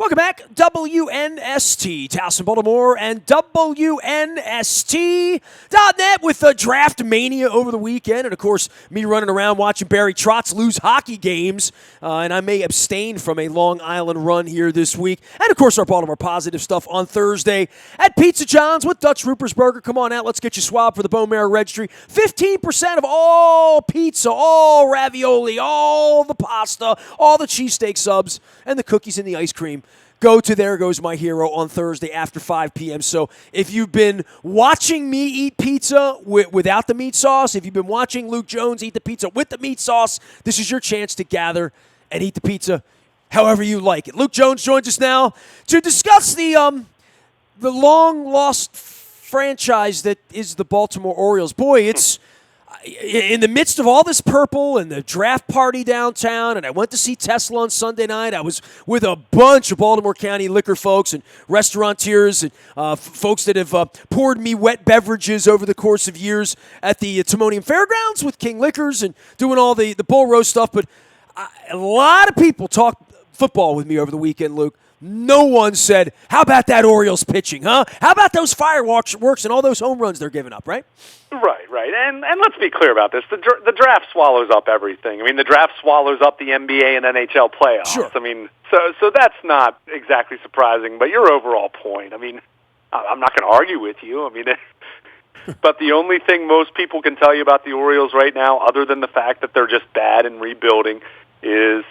Welcome back, WNST, Towson, Baltimore, and WNST.net with the Draft Mania over the weekend. And, of course, me running around watching Barry Trotz lose hockey games. And I may abstain from a Long Island run here this week. And, of course, our Baltimore Positive stuff on Thursday at Pizza John's with Dutch Rupert's Burger. Come on out. Let's get you swabbed for the Bone Marrow Registry. 15% of all pizza, all ravioli, all the pasta, all the cheesesteak subs, and the cookies and the ice cream go to There Goes My Hero on Thursday after 5 p.m. So if you've been watching me eat pizza without the meat sauce, if you've been watching Luke Jones eat the pizza with the meat sauce, this is your chance to gather and eat the pizza however you like it. Luke Jones joins us now to discuss the long-lost franchise that is the Baltimore Orioles. Boy, it's in the midst of all this purple and the draft party downtown, and I went to see Tesla on Sunday night. I was with a bunch of Baltimore County liquor folks and restaurateurs and folks that have poured me wet beverages over the course of years at the Timonium Fairgrounds with King Liquors and doing all the bull roast stuff. But a lot of people talked football with me over the weekend, Luke. No one said, how about that Orioles pitching, huh? How about those fireworks and all those home runs they're giving up, right? Right. And let's be clear about this. The draft swallows up everything. I mean, the draft swallows up the NBA and NHL playoffs. Sure. I mean, so that's not exactly surprising. But your overall point, I mean, I'm not going to argue with you. I mean, but the only thing most people can tell you about the Orioles right now, other than the fact that they're just bad and rebuilding, is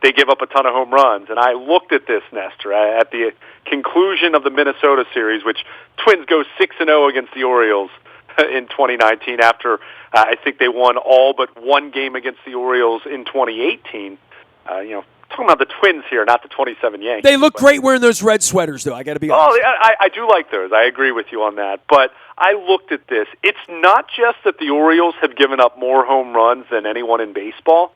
they give up a ton of home runs. And I looked at this, Nestor, at the conclusion of the Minnesota series, which Twins go 6-0 against the Orioles in 2019 after I think they won all but one game against the Orioles in 2018. Talking about the Twins here, not the 27 Yankees. They look great wearing those red sweaters, though, I got to be honest. I do like those. I agree with you on that. But I looked at this. It's not just that the Orioles have given up more home runs than anyone in baseball.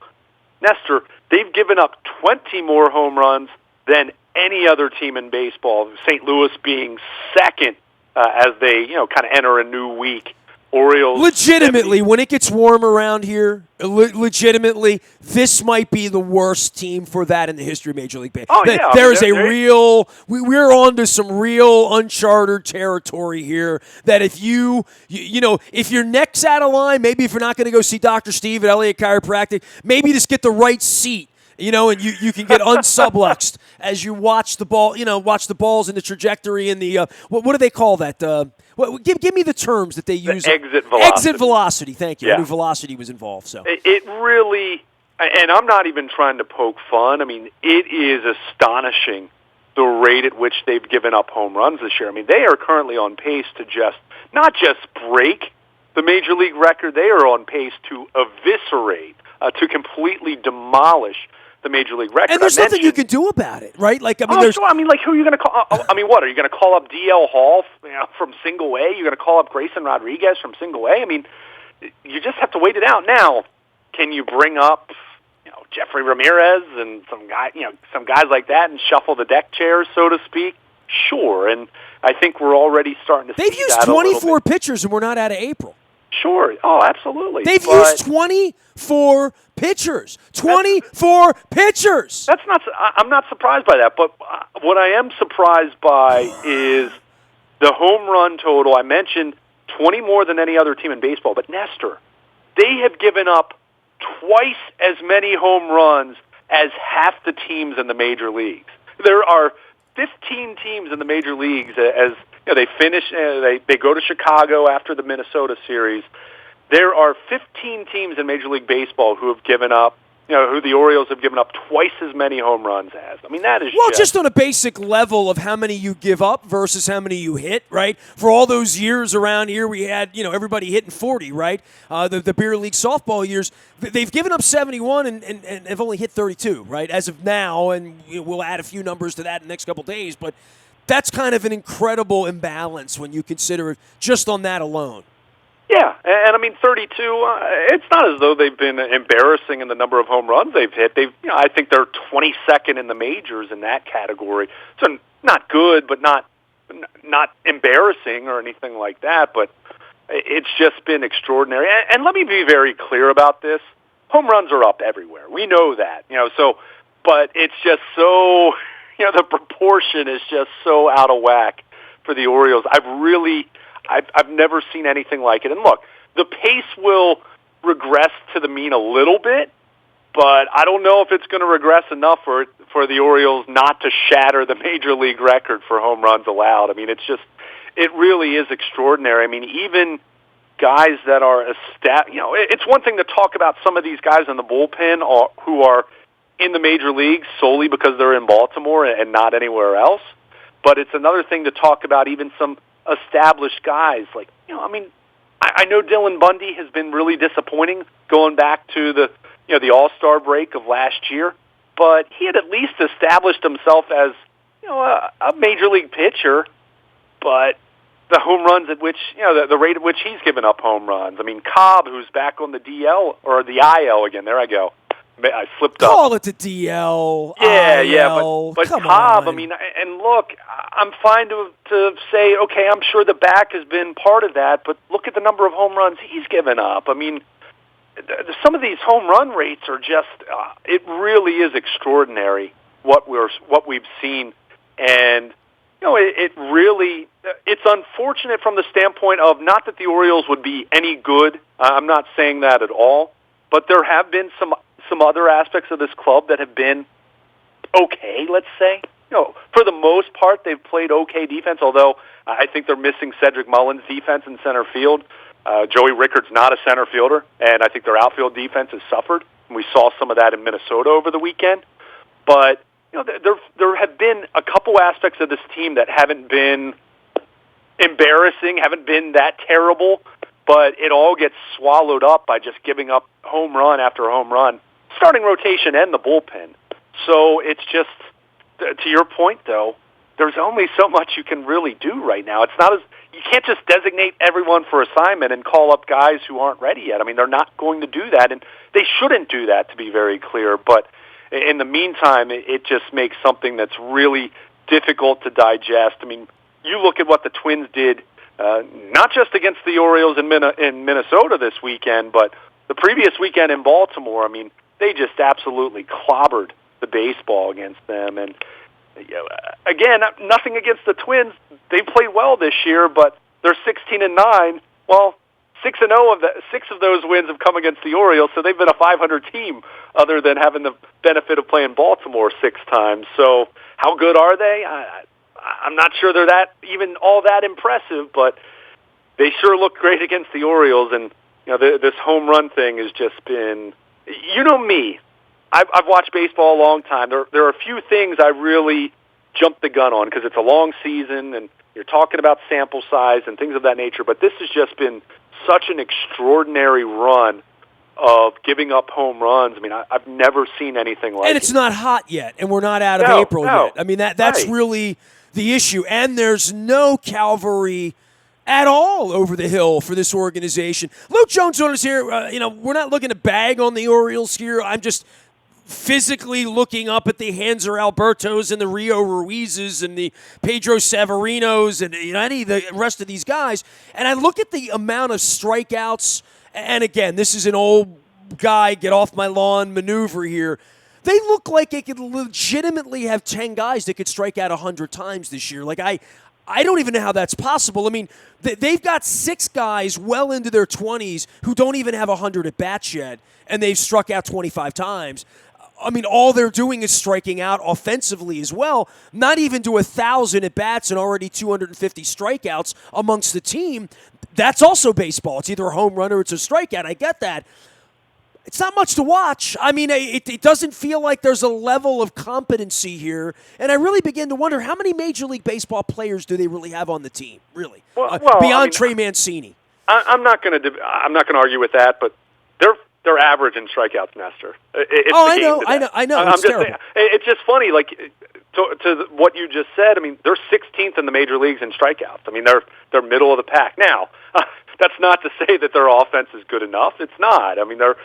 Nestor, they've given up 20 more home runs than any other team in baseball, St. Louis being second as they, kind of enter a new week. Orioles. Legitimately, when it gets warm around here, legitimately, this might be the worst team for that in the history of Major League Baseball. Oh, yeah. We're on to some real uncharted territory here that if if your neck's out of line, maybe if you're not going to go see Dr. Steve at Elliott Chiropractic, maybe just get the right seat. And you can get unsubluxed as you watch the ball, watch the balls in the trajectory and the, what do they call that? Give me the terms that they use. Exit velocity. Exit velocity, thank you. Yeah. I knew velocity was involved. So it really, and I'm not even trying to poke fun, I mean, it is astonishing the rate at which they've given up home runs this year. I mean, they are currently on pace to not just break the Major League record, they are on pace to eviscerate, to completely demolish the Major League record. And there's nothing you can do about it, right? Like, who are you going to call? What are you going to call up DL Hall from Single A? You're going to call up Grayson Rodriguez from Single A? I mean, you just have to wait it out. Now, can you bring up Jeffrey Ramirez and some guys like that and shuffle the deck chairs, so to speak? Sure, and I think we're already starting to see that. They've used 24 pitchers, and we're not out of April. Sure. Oh, absolutely. They've used 24 pitchers. 24 pitchers. I'm not surprised by that. But what I am surprised by is the home run total. I mentioned 20 more than any other team in baseball. But Nestor, they have given up twice as many home runs as half the teams in the major leagues. There are 15 teams in the major leagues as they finish. They go to Chicago after the Minnesota series. There are 15 teams in Major League Baseball who have given up, who the Orioles have given up twice as many home runs as. I mean, that is just on a basic level of how many you give up versus how many you hit, right? For all those years around here, we had, everybody hitting 40, right? The beer league softball years, they've given up 71 and have only hit 32, right? As of now, and we'll add a few numbers to that in the next couple of days, but that's kind of an incredible imbalance when you consider it just on that alone. Yeah, and I mean 32. It's not as though they've been embarrassing in the number of home runs they've hit. I think they're 22nd in the majors in that category. So not good, but not embarrassing or anything like that. But it's just been extraordinary. And let me be very clear about this: home runs are up everywhere. We know that. So, but it's just so the proportion is just so out of whack for the Orioles. I've never seen anything like it. And look, the pace will regress to the mean a little bit, but I don't know if it's going to regress enough for the Orioles not to shatter the major league record for home runs allowed. I mean, it really is extraordinary. I mean, even guys that are it's one thing to talk about some of these guys in the bullpen who are in the major leagues solely because they're in Baltimore and not anywhere else. But it's another thing to talk about even some established guys. Like, I know Dylan Bundy has been really disappointing going back to the All-Star break of last year, but he had at least established himself as, a major league pitcher, but the home runs at which, the rate at which he's given up home runs. I mean, Cobb, who's back on the DL, or the IL again, there I go. I slipped up. Call it the DL. Yeah, IL. but Come Cobb, on. I mean, and look, I'm fine to say, okay, I'm sure the back has been part of that, but look at the number of home runs he's given up. I mean, some of these home run rates are just, it really is extraordinary what we've seen. And, it's unfortunate from the standpoint of not that the Orioles would be any good. I'm not saying that at all, but there have been some other aspects of this club that have been okay, let's say. For the most part, they've played okay defense, although I think they're missing Cedric Mullins' defense in center field. Joey Rickard's not a center fielder, and I think their outfield defense has suffered. We saw some of that in Minnesota over the weekend. But, there have been a couple aspects of this team that haven't been embarrassing, haven't been that terrible, but it all gets swallowed up by just giving up home run after home run, starting rotation and the bullpen. So it's just, to your point, though, there's only so much you can really do right now. You can't just designate everyone for assignment and call up guys who aren't ready yet. I mean, they're not going to do that, and they shouldn't do that, to be very clear. But in the meantime, it just makes something that's really difficult to digest. I mean, you look at what the Twins did, not just against the Orioles in Minnesota this weekend, but the previous weekend in Baltimore. I mean, they just absolutely clobbered the baseball against them. And again, nothing against the Twins. They played well this year, but they're 16-9. Well, 6-0 six of those wins have come against the Orioles, so they've been a 500 team other than having the benefit of playing Baltimore 6 times. So how good are they? I'm not sure they're even all that impressive, but they sure look great against the Orioles. And this home run thing has just been, me. I've watched baseball a long time. There are a few things I really jump the gun on because it's a long season and you're talking about sample size and things of that nature. But this has just been such an extraordinary run of giving up home runs. I mean, I've never seen anything like it. And it's not hot yet, and we're not out of April yet. I mean, that's really the issue. And there's no cavalry at all over the hill for this organization. Luke Jones on us here. We're not looking to bag on the Orioles here. I'm just physically looking up at the Hanser Albertos and the Rio Ruizes and the Pedro Severinos and any of the rest of these guys, and I look at the amount of strikeouts, and again, this is an old guy, get off my lawn maneuver here. They look like they could legitimately have 10 guys that could strike out 100 times this year. Like, I don't even know how that's possible. I mean, they've got 6 guys well into their 20s who don't even have 100 at-bats yet, and they've struck out 25 times. I mean, all they're doing is striking out offensively as well. Not even to 1,000 at-bats and already 250 strikeouts amongst the team. That's also baseball. It's either a home run or it's a strikeout. I get that. It's not much to watch. I mean, it doesn't feel like there's a level of competency here. And I really begin to wonder, how many Major League Baseball players do they really have on the team, really? Beyond Trey Mancini. I'm not going to argue with that, but they're average in strikeouts, Nestor. I know. I'm just saying, it's just funny, like, to what you just said. I mean, they're 16th in the major leagues in strikeouts. I mean, they're middle of the pack. Now, that's not to say that their offense is good enough. It's not. I mean, their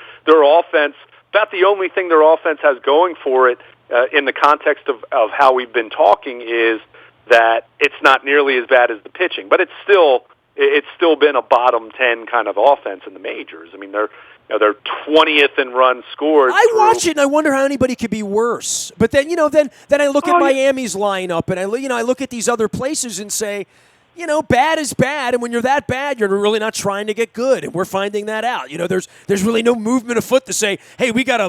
offense, about the only thing their offense has going for it in the context of how we've been talking is that it's not nearly as bad as the pitching, but it's still been a bottom 10 kind of offense in the majors. I mean, they're 20th in runs scored. I watch it and I wonder how anybody could be worse. But then, then I look at Miami's lineup and I look at these other places and say, bad is bad, and when you're that bad, you're really not trying to get good, and we're finding that out. There's really no movement afoot to say, hey, we gotta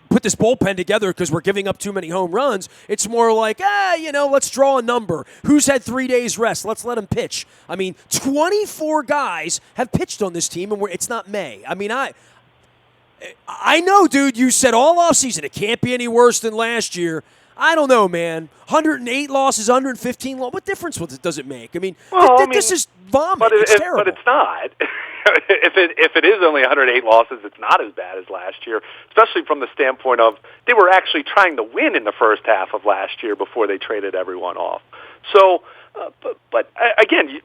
put this bullpen together because we're giving up too many home runs. It's more like, let's draw a number. Who's had 3 days rest? Let's let them pitch. 24 guys have pitched on this team, and it's not May. I know, dude. You said all offseason it can't be any worse than last year. I don't know, man. 108 losses, 115 losses. What difference does it make? This is vomit. It's terrible. But it's not. if it is only 108 losses, it's not as bad as last year, especially from the standpoint of they were actually trying to win in the first half of last year before they traded everyone off. So, but again,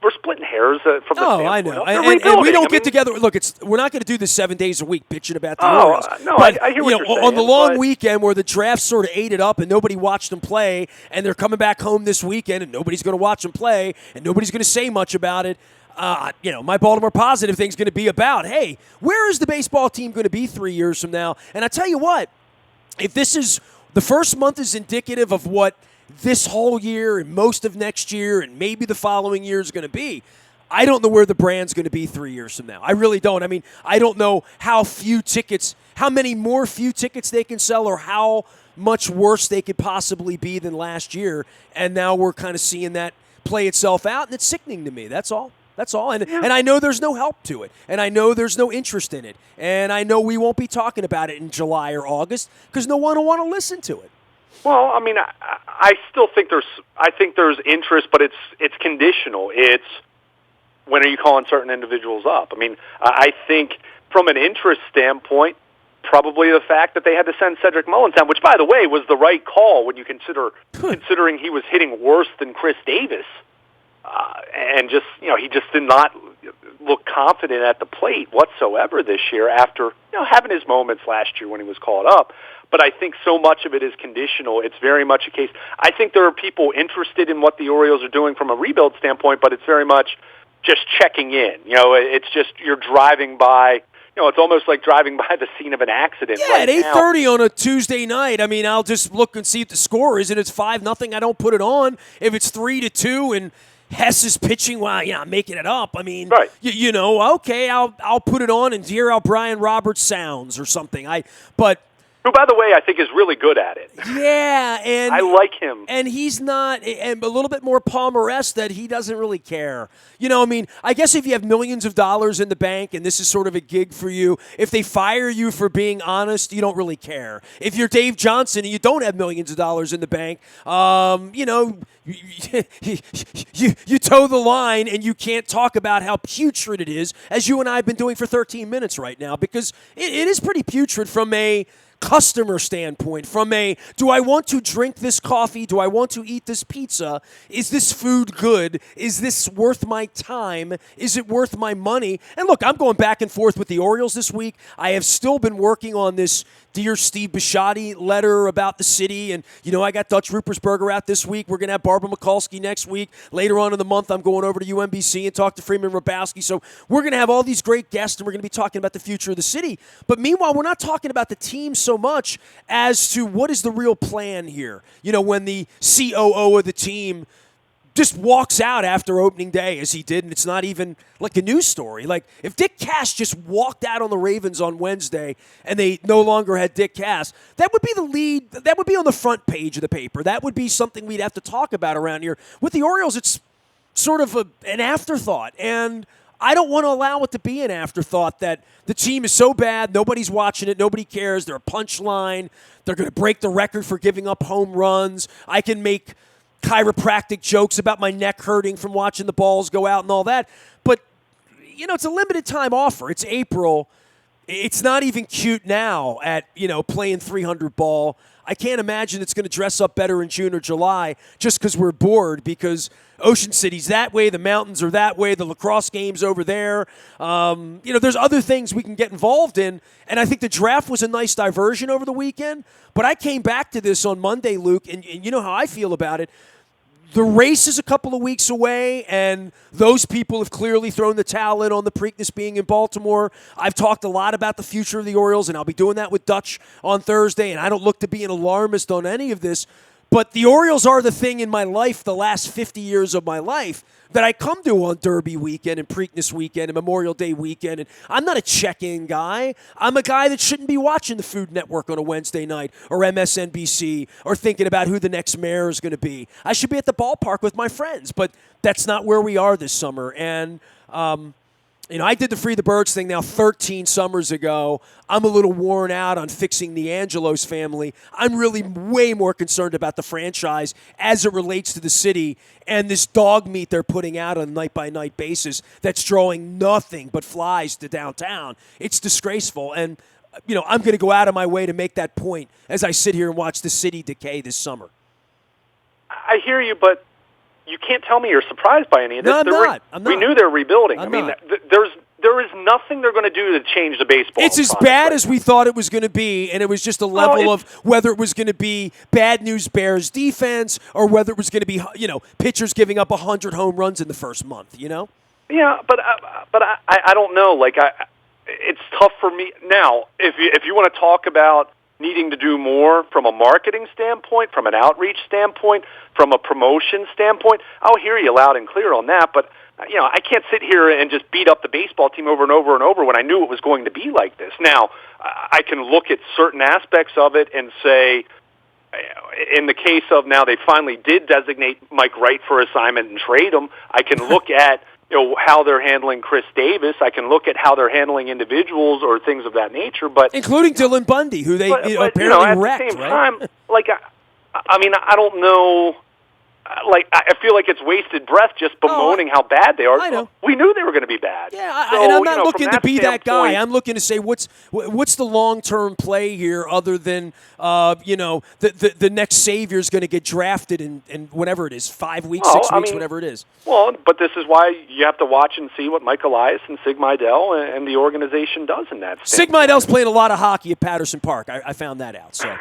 we're splitting hairs from the standpoint. I know. And we don't get together. Look, we're not going to do this 7 days a week bitching about the Orioles. No, but, I hear what you're saying. On the long weekend where the draft sort of ate it up and nobody watched them play, and they're coming back home this weekend and nobody's going to watch them play and nobody's going to say much about it, my Baltimore Positive thing's going to be about, hey, where is the baseball team going to be 3 years from now? And I tell you what, if this is the first month is indicative of what this whole year and most of next year and maybe the following year is going to be, I don't know where the brand's going to be 3 years from now. I really don't. I don't know how many more few tickets they can sell or how much worse they could possibly be than last year. And now we're kind of seeing that play itself out, and it's sickening to me. That's all. And I know there's no help to it, and I know there's no interest in it, and I know we won't be talking about it in July or August because no one will want to listen to it. Well, I still think there's interest, but it's conditional. It's when are you calling certain individuals up? I think from an interest standpoint, probably the fact that they had to send Cedric Mullins down, which, by the way, was the right call when you considering he was hitting worse than Chris Davis, and he just did not look confident at the plate whatsoever this year after having his moments last year when he was called up. But I think so much of it is conditional. It's very much a case. I think there are people interested in what the Orioles are doing from a rebuild standpoint, but it's very much just checking in. It's just you're driving by. It's almost like driving by the scene of an accident. Yeah, at 8:30 on a Tuesday night. I'll just look and see what the score is, and it's 5-0. I don't put it on. If it's 3-2 and Hess is pitching, I'm making it up. Right. Okay, I'll put it on and hear how Brian Roberts sounds or something. Who, by the way, I think is really good at it. Yeah, and I like him. And he's not, and a little bit more Palmer-esque that he doesn't really care. I guess if you have millions of dollars in the bank and this is sort of a gig for you, if they fire you for being honest, you don't really care. If you're Dave Johnson and you don't have millions of dollars in the bank, you toe the line and you can't talk about how putrid it is, as you and I have been doing for 13 minutes right now, because it is pretty putrid from a customer standpoint, from do I want to drink this coffee? Do I want to eat this pizza? Is this food good? Is this worth my time? Is it worth my money? And look, I'm going back and forth with the Orioles this week. I have still been working on this Dear Steve Bisciotti letter about the city, and I got Dutch Rupersberger out this week. We're going to have Barbara Mikulski next week. Later on in the month, I'm going over to UMBC and talk to Freeman Rabowski. So we're going to have all these great guests, and we're going to be talking about the future of the city. But meanwhile, we're not talking about the team so much as to what is the real plan here. When the COO of the team just walks out after opening day, as he did, and it's not even like a news story. Like, if Dick Cass just walked out on the Ravens on Wednesday and they no longer had Dick Cass, that would be the lead. That would be on the front page of the paper. That would be something we'd have to talk about around here. With the Orioles, it's sort of an afterthought, and I don't want to allow it to be an afterthought that the team is so bad, nobody's watching it, nobody cares, they're a punchline, they're going to break the record for giving up home runs. I can make chiropractic jokes about my neck hurting from watching the balls go out and all that. But, it's a limited time offer. It's April. It's not even cute now at, playing 300 ball. I can't imagine it's going to dress up better in June or July just because we're bored, because Ocean City's that way, the mountains are that way, the lacrosse game's over there. There's other things we can get involved in, and I think the draft was a nice diversion over the weekend. But I came back to this on Monday, Luke, and you know how I feel about it. the race is a couple of weeks away, and those people have clearly thrown the towel in on the Preakness being in Baltimore. I've talked a lot about the future of the Orioles, and I'll be doing that with Dutch on Thursday, and I don't look to be an alarmist on any of this. But the Orioles are the thing in my life, the last 50 years of my life, that I come to on Derby weekend and Preakness weekend and Memorial Day weekend. And I'm not a check-in guy. I'm a guy that shouldn't be watching the Food Network on a Wednesday night or MSNBC or thinking about who the next mayor is going to be. I should be at the ballpark with my friends, but that's not where we are this summer. And I did the Free the Birds thing now 13 summers ago. I'm a little worn out on fixing the Angelos family. I'm really way more concerned about the franchise as it relates to the city and this dog meat they're putting out on a night-by-night basis that's drawing nothing but flies to downtown. It's disgraceful. And, I'm going to go out of my way to make that point as I sit here and watch the city decay this summer. I hear you, but you can't tell me you're surprised by any of this. No, I'm not. We knew they're rebuilding. I'm I mean, not. there is nothing they're going to do to change the baseball. It's as bad as we thought it was going to be, and it was just a level of whether it was going to be bad news Bears defense or whether it was going to be, pitchers giving up 100 home runs in the first month, Yeah, but I don't know. It's tough for me now. If you want to talk about needing to do more from a marketing standpoint, from an outreach standpoint, from a promotion standpoint, I'll hear you loud and clear on that. But, I can't sit here and just beat up the baseball team over and over and over when I knew it was going to be like this. Now, I can look at certain aspects of it and say, in the case of now they finally did designate Mike Wright for assignment and trade him, I can look at how they're handling Chris Davis. I can look at how they're handling individuals or things of that nature, but including Dylan Bundy, who they apparently wrecked. At the same right? time, I don't know. I feel like it's wasted breath just bemoaning how bad they are. I know. We knew they were going to be bad. Yeah, so, and I'm not looking to be that guy. standpoint, I'm looking to say what's the long-term play here other than the next savior is going to get drafted in whatever it is, 5 weeks, 6 weeks, whatever it is. Well, but this is why you have to watch and see what Mike Elias and Sig Mejdal and the organization does in that Sig Meidel's playing a lot of hockey at Patterson Park. I found that out. So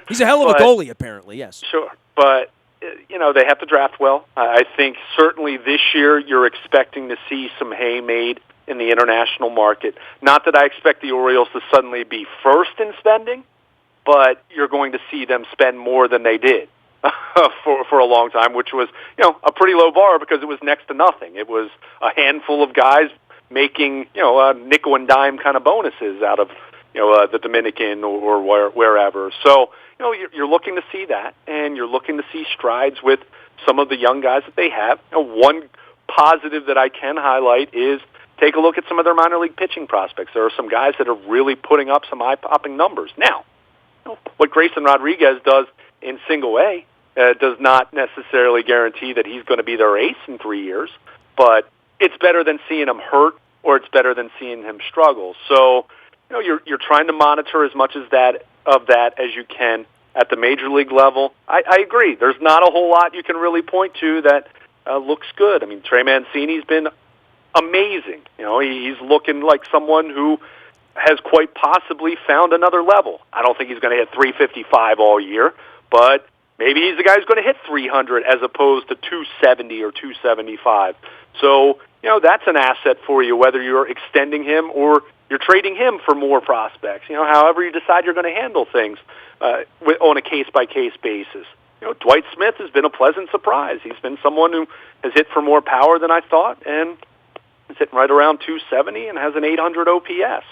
he's a hell of a goalie, apparently, yes. Sure, but they have to draft well. I think certainly this year you're expecting to see some hay made in the international market. Not that I expect the Orioles to suddenly be first in spending, but you're going to see them spend more than they did for a long time, which was a pretty low bar because it was next to nothing. It was a handful of guys making nickel and dime kind of bonuses out of the Dominican or wherever. So you're looking to see that, and you're looking to see strides with some of the young guys that they have. One positive that I can highlight is take a look at some of their minor league pitching prospects. There are some guys that are really putting up some eye-popping numbers. Now, what Grayson Rodriguez does in single A does not necessarily guarantee that he's going to be their ace in 3 years, but it's better than seeing him hurt or it's better than seeing him struggle. So, you're trying to monitor as much as that as you can at the major league level. I agree. There's not a whole lot you can really point to that looks good. I mean, Trey Mancini's been amazing. He's looking like someone who has quite possibly found another level. I don't think he's going to hit 355 all year, but maybe he's the guy who's going to hit 300 as opposed to 270 or 275. So, that's an asset for you, whether you're extending him or you're trading him for more prospects. However you decide you're going to handle things on a case-by-case basis. Dwight Smith has been a pleasant surprise. He's been someone who has hit for more power than I thought, and is hitting right around 270 and has an 800 OPS.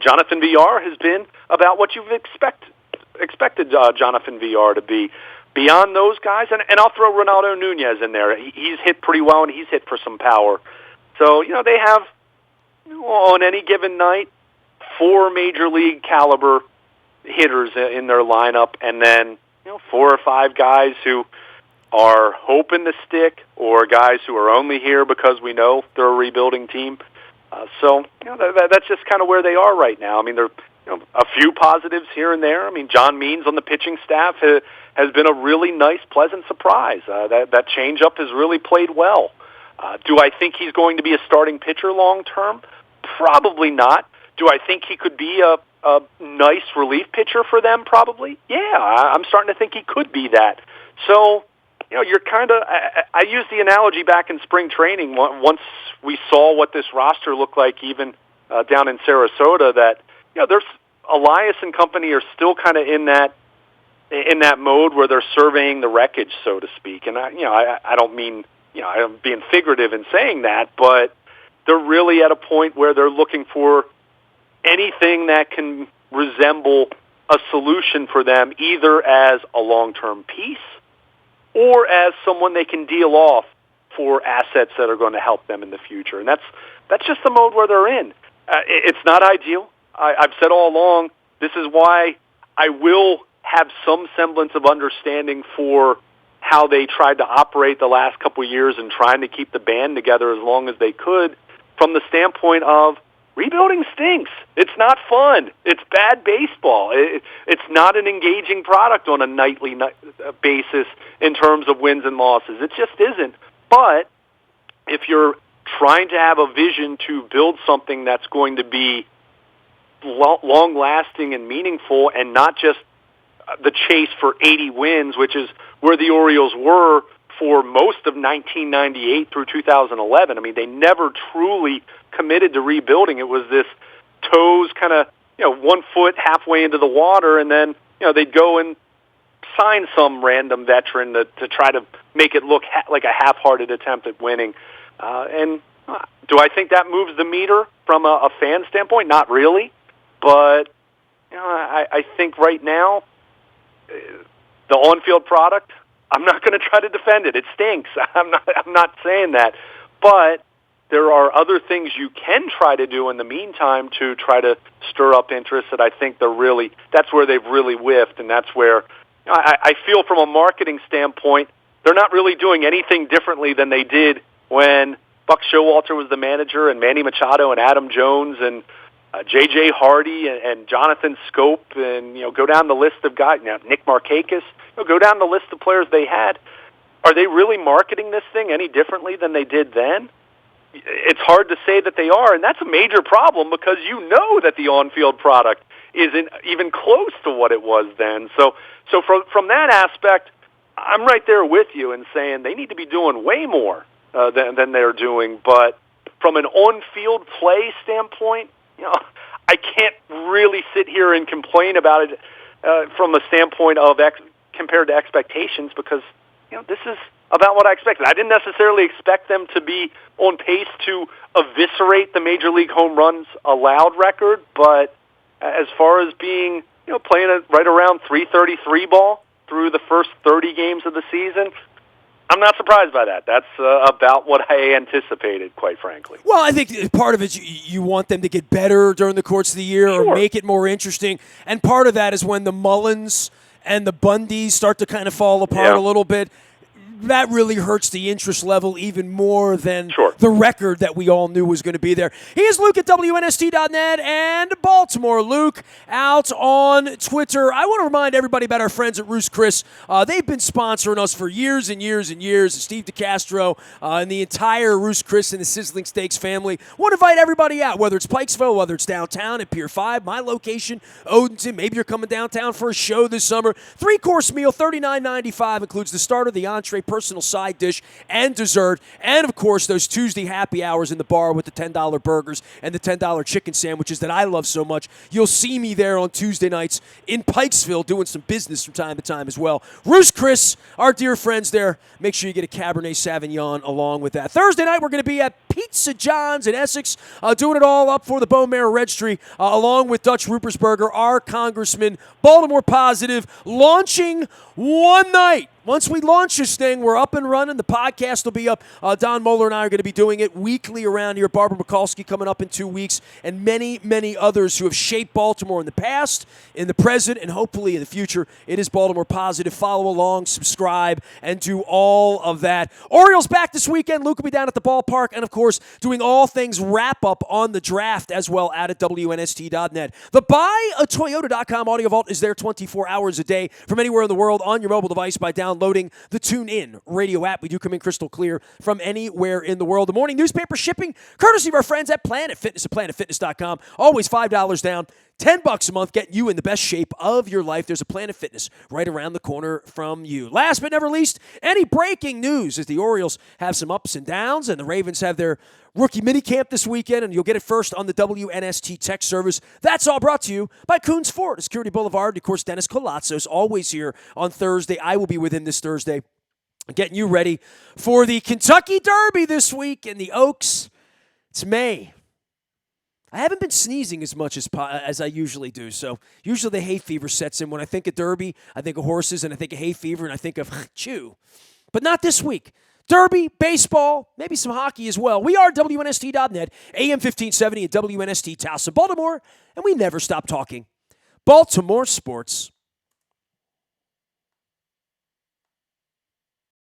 Jonathan VR has been about what you've expected Jonathan VR to be. Beyond those guys, and I'll throw Ronaldo Nunez in there. He's hit pretty well, and he's hit for some power. So, they have, on any given night, 4 major league caliber hitters in their lineup, and then 4 or 5 guys who are hoping to stick, or guys who are only here because we know they're a rebuilding team. So that's just kind of where they are right now. I mean, there are a few positives here and there. I mean, John Means on the pitching staff has been a really nice, pleasant surprise. That changeup has really played well. Do I think he's going to be a starting pitcher long term? Probably not. Do I think he could be a nice relief pitcher for them? Probably. Yeah, I'm starting to think he could be that. So, you're kind of, I used the analogy back in spring training once we saw what this roster looked like even down in Sarasota, that, there's Elias and company are still kind of in that mode where they're surveying the wreckage, so to speak. And I don't mean, I'm being figurative in saying that, but they're really at a point where they're looking for anything that can resemble a solution for them, either as a long-term piece or as someone they can deal off for assets that are going to help them in the future. And that's just the mode where they're in. It's not ideal. I've said all along, this is why I will have some semblance of understanding for how they tried to operate the last couple of years and trying to keep the band together as long as they could, from the standpoint of rebuilding stinks. It's not fun. It's bad baseball. It's not an engaging product on a nightly basis in terms of wins and losses. It just isn't. But if you're trying to have a vision to build something that's going to be long-lasting and meaningful, and not just the chase for 80 wins, which is where the Orioles were for most of 1998 through 2011. I mean, they never truly committed to rebuilding. It was this toes kind of, 1 foot halfway into the water, and then, they'd go and sign some random veteran to try to make it look like a half-hearted attempt at winning. And do I think that moves the meter from a fan standpoint? Not really. But, I think right now, the on-field product, I'm not going to try to defend it. It stinks. I'm not saying that. But there are other things you can try to do in the meantime to try to stir up interest that I think that's where they've really whiffed, and that's where I feel from a marketing standpoint, they're not really doing anything differently than they did when Buck Showalter was the manager, and Manny Machado and Adam Jones and J.J. Hardy and Jonathan Scope, and go down the list of guys. Now Nick Markakis, go down the list of players they had. Are they really marketing this thing any differently than they did then? It's hard to say that they are, and that's a major problem because that the on-field product isn't even close to what it was then. So from that aspect, I'm right there with you in saying they need to be doing way more than they're doing. But from an on-field play standpoint, I can't really sit here and complain about it from a standpoint of compared to expectations, because this is about what I expected. I didn't necessarily expect them to be on pace to eviscerate the Major League home runs allowed record, but as far as being playing right around 333 ball through the first 30 games of the season, I'm not surprised by that. That's about what I anticipated, quite frankly. Well, I think part of it is you want them to get better during the course of the year, Sure, or make it more interesting. And part of that is when the Mullins and the Bundys start to kind of fall apart a little bit. That really hurts the interest level even more than the record that we all knew was going to be there. He is Luke at WNST.net and Baltimore. Luke out on Twitter. I want to remind everybody about our friends at Ruth's Chris. They've been sponsoring us for years and years and years. Steve DeCastro and the entire Ruth's Chris and the Sizzling Steaks family want to invite everybody out, whether it's Pikesville, whether it's downtown at Pier 5, my location, Odenton. Maybe you're coming downtown for a show this summer. 3-course meal, $39.95, includes the starter, the entree, personal side dish, and dessert. And, of course, those Tuesday happy hours in the bar with the $10 burgers and the $10 chicken sandwiches that I love so much. You'll see me there on Tuesday nights in Pikesville doing some business from time to time as well. Ruth's Chris, our dear friends there. Make sure you get a Cabernet Sauvignon along with that. Thursday night, we're going to be at Pizza John's in Essex, doing it all up for the Bone Marrow Registry, along with Dutch Ruppersberger, our congressman, Baltimore Positive, launching one night. Once we launch this thing, we're up and running. The podcast will be up. Don Moeller and I are going to be doing it weekly around here. Barbara Mikulski coming up in 2 weeks, and many, many others who have shaped Baltimore in the past, in the present, and hopefully in the future. It is Baltimore Positive. Follow along, subscribe, and do all of that. Orioles back this weekend. Luke will be down at the ballpark, and, of course, doing all things wrap-up on the draft as well out at WNST.net. The BuyAToyota.com audio vault is there 24 hours a day from anywhere in the world on your mobile device by downloading the TuneIn radio app. We do come in crystal clear from anywhere in the world. The morning newspaper shipping, courtesy of our friends at Planet Fitness at PlanetFitness.com. Always $5 down, $10 a month, getting you in the best shape of your life. There's a Planet Fitness right around the corner from you. Last but never least, any breaking news as the Orioles have some ups and downs, and the Ravens have their rookie minicamp this weekend, and you'll get it first on the WNST text service. That's all brought to you by Coons Ford, Security Boulevard. Of course, Dennis Colazzo is always here on Thursday. I will be with him this Thursday, getting you ready for the Kentucky Derby this week in the Oaks. It's May. I haven't been sneezing as much as I usually do, so usually the hay fever sets in. When I think of Derby, I think of horses, and I think of hay fever, and I think of chew. But not this week. Derby, baseball, maybe some hockey as well. We are WNST.net, AM 1570 at WNST Towson, Baltimore, and we never stop talking Baltimore sports.